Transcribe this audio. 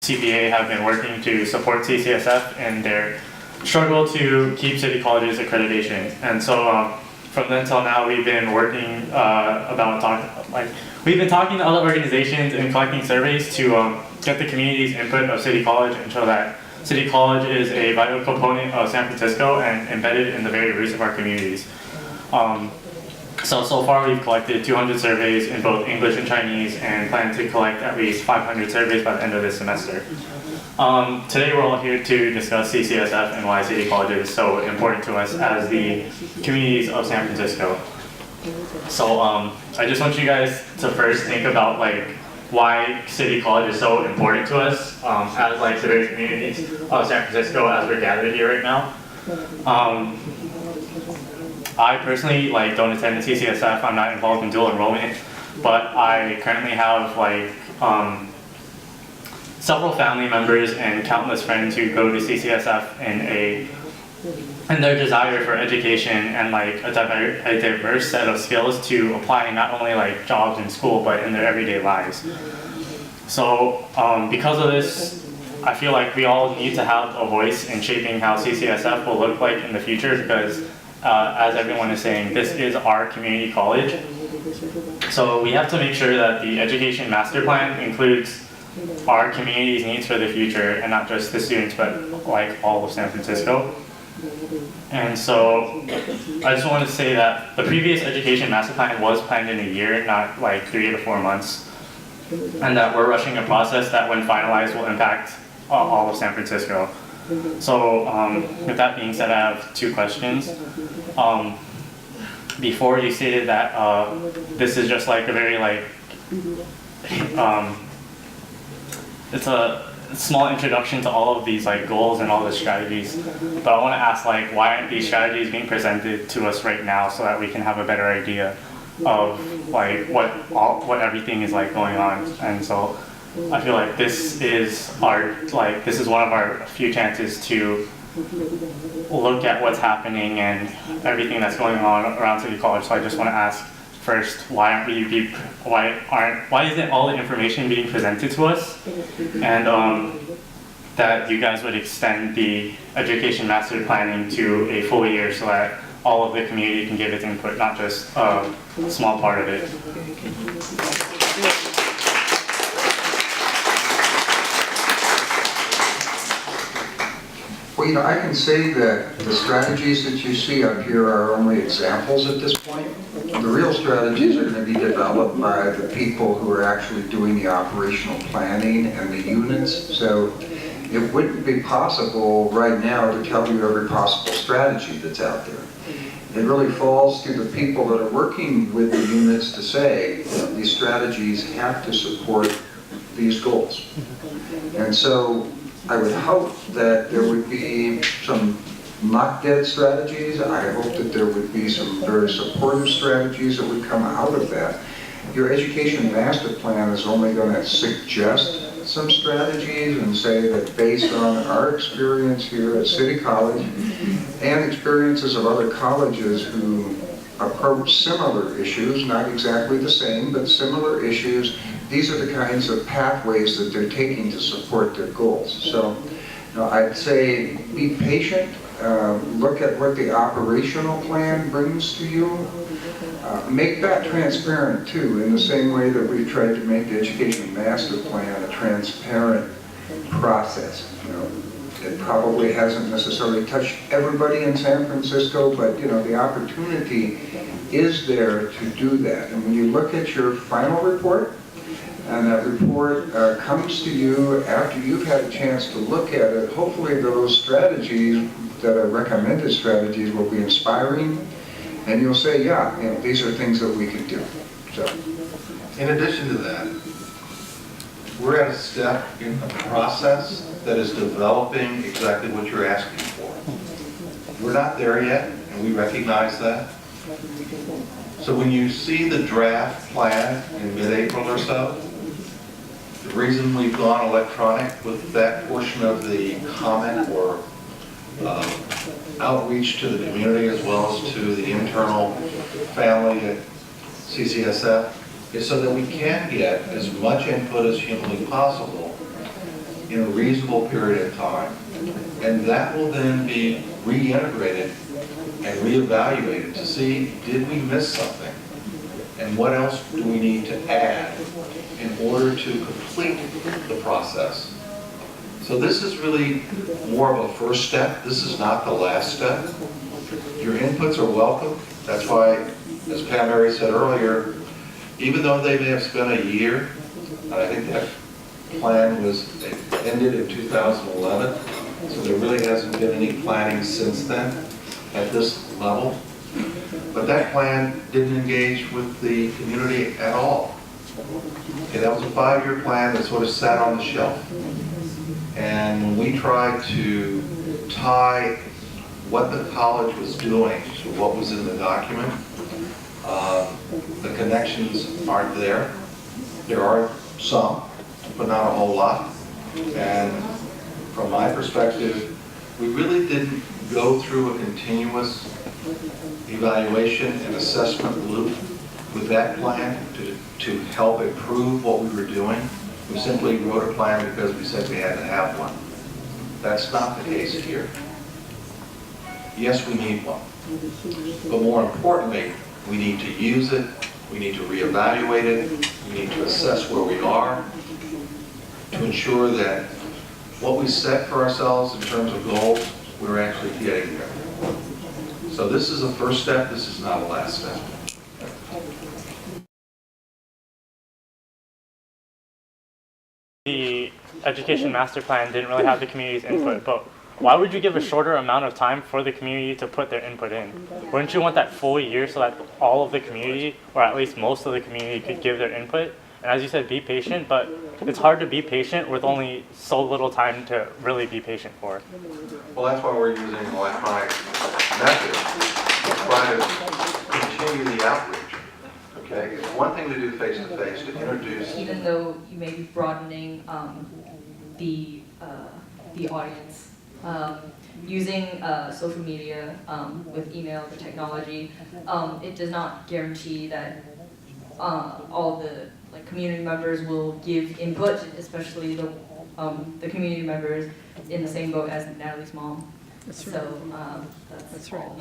CPA have been working to support CCSF in their struggle to keep city colleges accreditation. And so from then till now, we've been working we've been talking to other organizations and collecting surveys to get the community's input of City College and show that City College is a vital component of San Francisco and embedded in the very roots of our communities. So far we've collected 200 surveys in both English and Chinese and plan to collect at least 500 surveys by the end of this semester. Today we're all here to discuss CCSF and why City College is so important to us as the communities of San Francisco. So I just want you guys to first think about why City College is so important to us as the very communities of San Francisco as we're gathered here right now. I personally don't attend the CCSF. I'm not involved in dual enrollment, but I currently have several family members and countless friends who go to CCSF in their desire for education and a diverse set of skills to apply not only jobs in school but in their everyday lives. So because of this, I feel like we all need to have a voice in shaping how CCSF will look like in the future because as everyone is saying, this is our community college. So we have to make sure that the education master plan includes our community's needs for the future and not just the students but all of San Francisco. And so I just want to say that the previous education master plan was planned in a year, not 3 to 4 months, and that we're rushing a process that when finalized will impact all of San Francisco. So with that being said, I have 2 questions. Before you stated that this is just a very it's a small introduction to all of these what and all the strategies, but I want to ask why aren't these strategies being presented to us right now so that we can have a better idea of what everything is going on. And so I feel this is this is one of our few chances to look at what's happening and everything that's going on around City College. So I just want to ask first, why isn't all the information being presented to us, and that you guys would extend the education master planning to a full year so that all of the community can give its input, not just a small part of it. Well, I can say that the strategies that you see up here are only examples at this point. The real strategies are going to be developed by the people who are actually doing the operational planning and the units. So it wouldn't be possible right now to tell you every possible strategy that's out there. It really falls to the people that are working with the units to say, these strategies have to support these goals. And so I would hope that there would be some not dead strategies. I hope that there would be some very supportive strategies that would come out of that. Your education master plan is only going to suggest some strategies and say that based on our experience here at City College and experiences of other colleges who approach similar issues, not exactly the same, but similar issues, these are the kinds of pathways that they're taking to support their goals. So I'd say be patient, look at what the operational plan brings to you. Make that transparent too, in the same way that we've tried to make the education master plan a transparent process. It probably hasn't necessarily touched everybody in San Francisco, but the opportunity is there to do that. And when you look at your final report, and that report comes to you after you've had a chance to look at it, hopefully those strategies that are recommended strategies will be inspiring, and you'll say, yeah, these are things that we can do. So, in addition to that, we're at a step in a process that is developing exactly what you're asking for. We're not there yet, and we recognize that. So when you see the draft plan in mid-April or so, the reason we've gone electronic with that portion of the comment or outreach to the community as well as to the internal family at CCSF is so that we can get as much input as humanly possible in a reasonable period of time. And that will then be reintegrated and reevaluated to see, did we miss something? And what else do we need to add in order to complete the process? So this is really more of a first step. This is not the last step. Your inputs are welcome. That's why, as Pam Mary said earlier, even though they may have spent a year, and I think that plan was ended in 2011, so there really hasn't been any planning since then at this level. But that plan didn't engage with the community at all. Okay, that was a 5-year plan that sort of sat on the shelf. And when we tried to tie what the college was doing to what was in the document, the connections aren't there. There are some, but not a whole lot. And from my perspective, we really didn't go through a continuous evaluation and assessment loop with that plan to help improve what we were doing. We simply wrote a plan because we said we had to have one. That's not the case here. Yes, we need one. But more importantly, we need to use it, we need to reevaluate it, we need to assess where we are to ensure that what we set for ourselves in terms of goals, we're actually getting there. So this is a first step, this is not a last step. The education master plan didn't really have the community's input, but why would you give a shorter amount of time for the community to put their input in? Wouldn't you want that full year so that all of the community, or at least most of the community, could give their input? And as you said, be patient, but it's hard to be patient with only so little time to really be patient for. Well, that's why we're using electronic methods to try to continue the outreach. Okay, it's one thing to do face-to-face, to introduce. Even though you may be broadening the audience, using social media with email, the technology, it does not guarantee that all the community members will give input, especially the community members in the same boat as Natalie's mom. That's right. So that's That's right. all.